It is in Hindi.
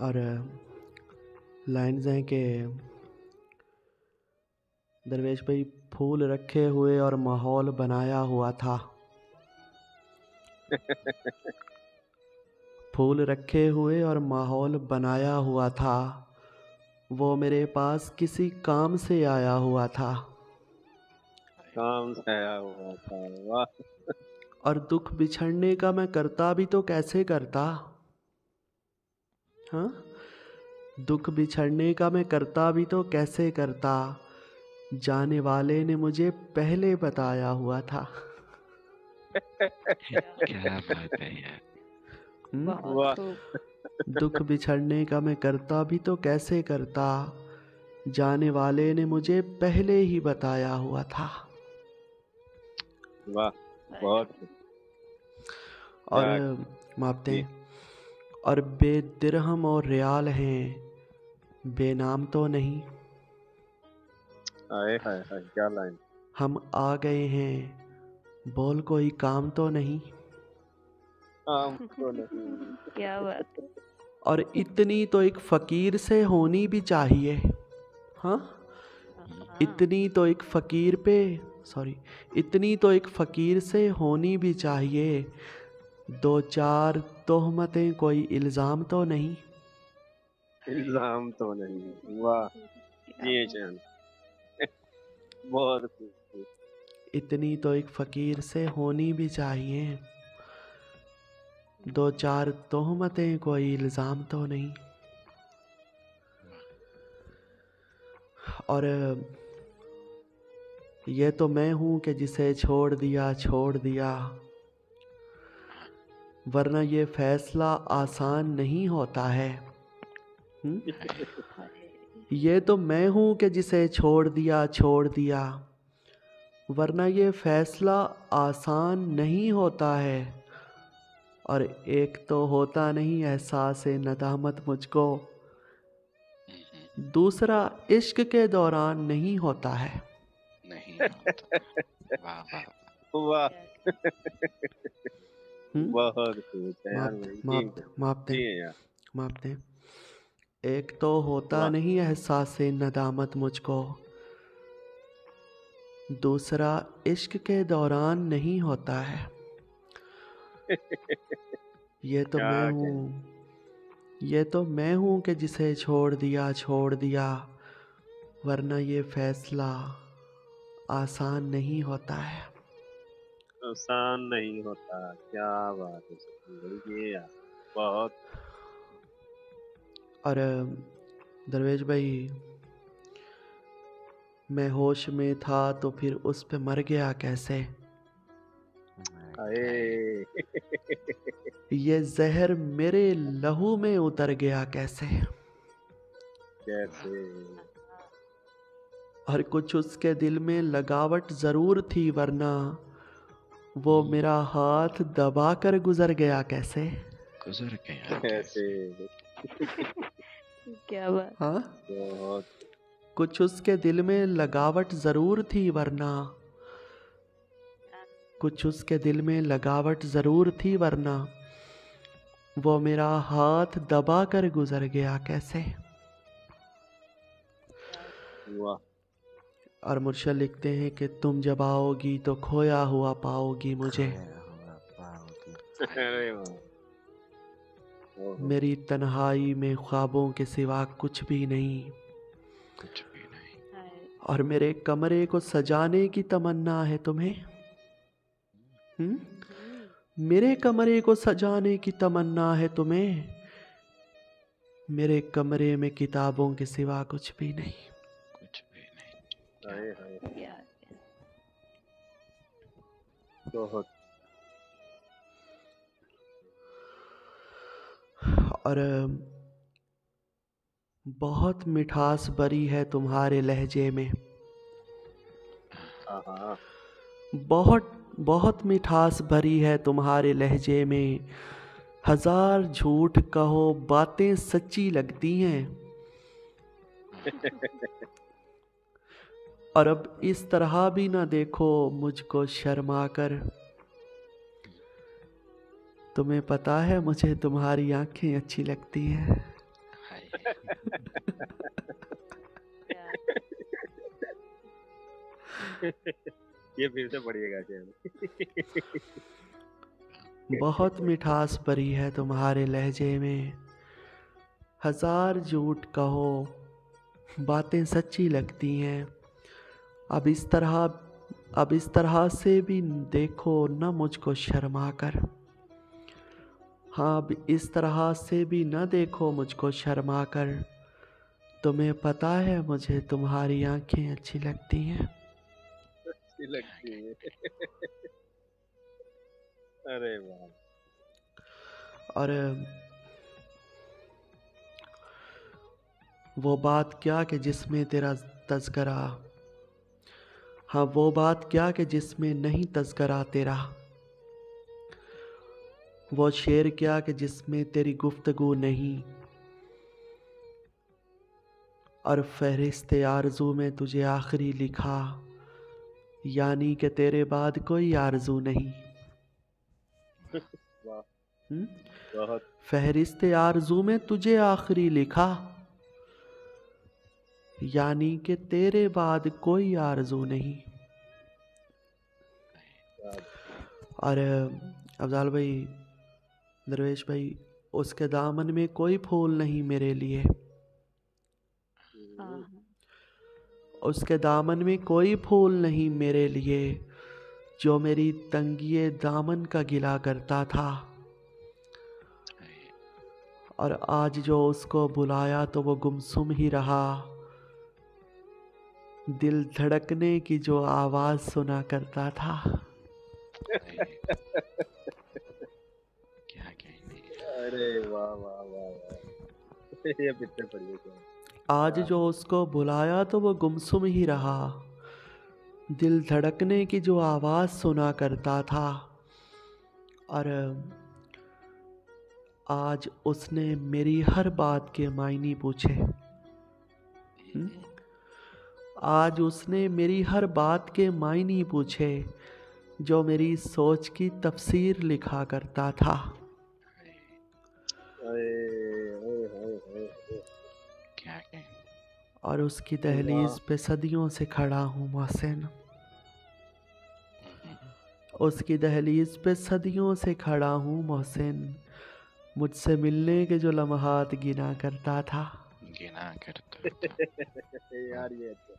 और लाइन्स हैं कि दरवेश भाई फूल रखे हुए और माहौल बनाया हुआ था। फूल रखे हुए और माहौल बनाया हुआ था, वो मेरे पास किसी काम से आया हुआ था। काम से आया हुआ था, वाह। और दुख बिछड़ने का मैं करता भी तो कैसे करता, हाँ? दुख बिछड़ने का मैं करता भी तो कैसे करता, जाने वाले ने मुझे पहले बताया हुआ था। क्या बात है यार। बहुत वाह। खूब। दुख बिछड़ने का मैं करता भी तो कैसे करता, जाने वाले ने मुझे पहले ही बताया हुआ था। वाह, बहुत और क्या मापते जी। हैं, और बेदिरहम और रियाल हैं, बेनाम तो नहीं। आए हाय हाय, क्या लाइन। हम आ गए हैं, बोल कोई काम तो नहीं। काम तो नहीं। क्या बात है। और इतनी तो एक फकीर से होनी भी चाहिए, हाँ? हाँ, इतनी तो एक फकीर पे इतनी तो एक फकीर से होनी भी चाहिए, दो चार तोहमतें कोई इल्ज़ाम तो नहीं। इल्जाम तो नहीं, वाह। क्या जी बात। चैन, बहुत खूब। इतनी तो एक फकीर से होनी भी चाहिए, दो चार तोहमतें कोई इल्ज़ाम तो नहीं। और ये तो मैं हूँ कि जिसे छोड़ दिया, वरना ये फैसला आसान नहीं होता है। ये तो मैं हूँ कि जिसे छोड़ दिया, वरना ये फैसला आसान नहीं होता है। और एक तो होता नहीं एहसास नदामत मुझको, दूसरा इश्क के दौरान नहीं होता है। नहीं होता। वाह वाह। वाह, हम्म? बहुत खूब चैन माप भाई, जी माप जी दें यार। माप दें। एक तो होता वाह, नहीं एहसास नदामत मुझको, दूसरा इश्क के दौरान नहीं होता है। ये तो मैं क्या हूँ, कहना। ये तो मैं हूँ कि जिसे छोड़ दिया, वरना ये फैसला आसान नहीं होता है। आसान नहीं होता, क्या बात है सचिन भाई, जी यार, बहुत। और दरवेश भाई, मैं होश में था तो फिर उस पे मर गया कैसे? आए ये जहर मेरे लहू में उतर गया कैसे? कैसे। और कुछ उसके दिल में लगावट जरूर थी, वरना वो मेरा हाथ दबा कर गुजर गया कैसे? गुजर गया कैसे। क्या बात। हाँ, बहुत। कुछ उसके दिल में लगावट जरूर थी, वरना कुछ उसके दिल में लगावट जरूर थी, वरना वो मेरा हाथ दबा कर गुजर गया कैसे? वाह। और मुर्शद लिखते हैं कि तुम जब आओगी तो खोया हुआ पाओगी मुझे, अरे वाह। ओहो, मेरी तन्हाई में ख्वाबों के सिवा कुछ भी नहीं। कुछ भी नहीं। हाय। और मेरे कमरे को सजाने की तमन्ना है तुम्हें, मेरे कमरे को सजाने की तमन्ना है तुम्हें, मेरे कमरे में किताबों के सिवा कुछ भी नहीं। कुछ भी नहीं। आए हाय, क्या। बहुत। और बहुत मिठास भरी है तुम्हारे लहजे में, हाँ, बहुत बहुत मिठास भरी है तुम्हारे लहजे में, हजार झूठ कहो बातें सच्ची लगती हैं। और अब इस तरह भी ना देखो मुझको शर्मा कर, तुम्हें पता है मुझे तुम्हारी आंखें अच्छी लगती हैं। क्या ये फिर से पढ़िएगा शेर। बहुत मिठास भरी है तुम्हारे लहजे में, हजार झूठ कहो बातें सच्ची लगती हैं। अब इस तरह से भी देखो न मुझको शर्मा कर। हाँ, अब इस तरह से भी न देखो मुझको शर्मा कर। तुम्हें पता है मुझे तुम्हारी आंखें अच्छी लगती हैं। अच्छी लगती है। अरे वाह। और वो बात क्या कि जिसमें तेरा तज़किरा, हाँ वो बात क्या कि जिसमें नहीं तज़किरा तेरा। वो शेर क्या कि जिसमें तेरी गुफ्तगू नहीं। और फहरिस्त आरज़ू में तुझे आखिरी लिखा, यानी कि तेरे बाद कोई आरज़ू नहीं। वाह। हुँ? बहुत। फहरिस्त आरज़ू में तुझे आखिरी लिखा, यानी कि तेरे बाद कोई आरज़ू नहीं। और अफजाल भाई, दरवेश भाई, उसके दामन में कोई फूल नहीं मेरे लिए। हाँ उसके दामन में कोई फूल नहीं मेरे लिए, जो मेरी तंगिए दामन का गिला करता था। और आज जो उसको बुलाया तो वो गुमसुम ही रहा। दिल धड़कने की जो आवाज़ सुना करता था। क्या कहने। अरे वाह वाह वाह वाह। ये फिर से पढ़िए शेर। आज जो उसको बुलाया तो वो गुमसुम ही रहा। दिल धड़कने की जो आवाज़ सुना करता था। और आज उसने मेरी हर बात के मायने पूछे। आज उसने मेरी हर बात के मायने पूछे, जो मेरी सोच की तफसीर लिखा करता था। क्या कहने। और उसकी दहलीज पे सदियों से खड़ा हूँ मोहसिन। उसकी दहलीज पे सदियों से खड़ा हूँ मोहसिन। मुझसे मिलने के जो लम्हात गिना करता था। गिना करता था। यार ये अच्छा।